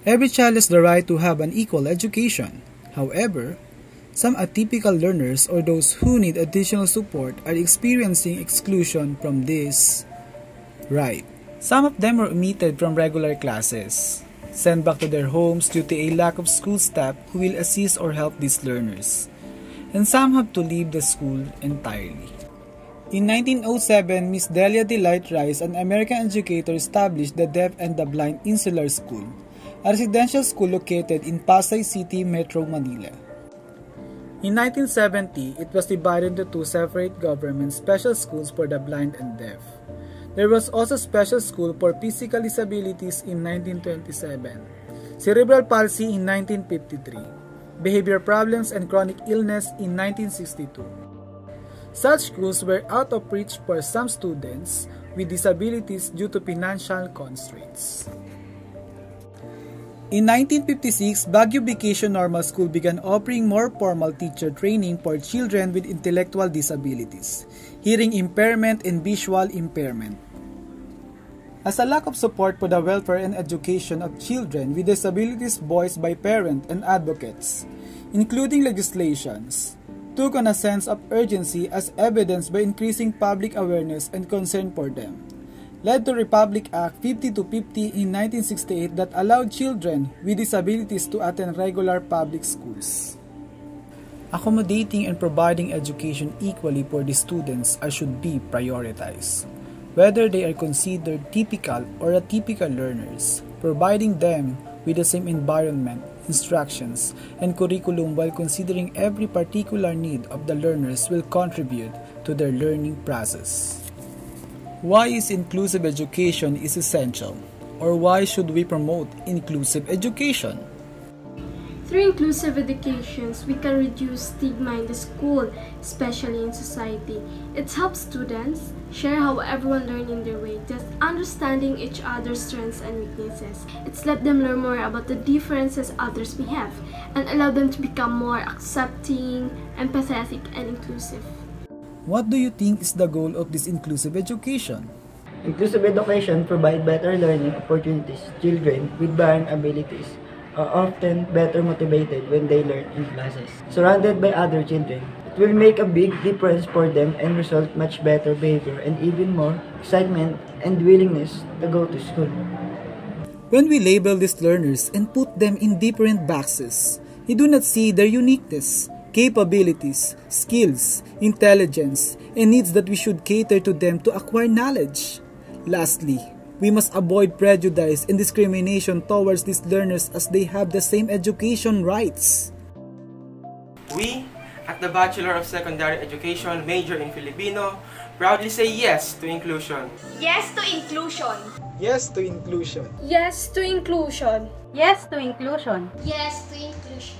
Every child has the right to have an equal education. However, some atypical learners or those who need additional support are experiencing exclusion from this right. Some of them were omitted from regular classes, sent back to their homes due to a lack of school staff who will assist or help these learners, and some have to leave the school entirely. In 1907, Miss Delia Delight Rice, an American educator, established the Deaf and the Blind Insular School, a residential school located in Pasay City, Metro Manila. In 1970, it was divided into two separate government special schools for the blind and deaf. There was also a special school for physical disabilities in 1927, cerebral palsy in 1953, behavior problems and chronic illness in 1962. Such schools were out of reach for some students with disabilities due to financial constraints. In 1956, Baguio Vacation Normal School began offering more formal teacher training for children with intellectual disabilities, hearing impairment and visual impairment. As a lack of support for the welfare and education of children with disabilities voiced by parents and advocates, including legislations, took on a sense of urgency as evidenced by increasing public awareness and concern for them, led to Republic Act 5250 in 1968 that allowed children with disabilities to attend regular public schools. Accommodating and providing education equally for the students should be prioritized, whether they are considered typical or atypical learners, providing them with the same environment, instructions, and curriculum while considering every particular need of the learners will contribute to their learning process. Why is inclusive education is essential, or why should we promote inclusive education? Through inclusive educations, we can reduce stigma in the school, especially in society. It helps students share how everyone learns in their way, just understanding each other's strengths and weaknesses. It's let them learn more about the differences others may have, and allow them to become more accepting, empathetic, and inclusive. What do you think is the goal of this inclusive education? Inclusive education provides better learning opportunities. Children with varying abilities are often better motivated when they learn in classes, surrounded by other children. It will make a big difference for them and result much better behavior and even more excitement and willingness to go to school. When we label these learners and put them in different boxes, we do not see their uniqueness, capabilities, skills, intelligence, and needs that we should cater to them to acquire knowledge. Lastly, we must avoid prejudice and discrimination towards these learners as they have the same education rights. We, at the Bachelor of Secondary Education major in Filipino, proudly say yes to inclusion. Yes to inclusion. Yes to inclusion. Yes to inclusion. Yes to inclusion. Yes to inclusion.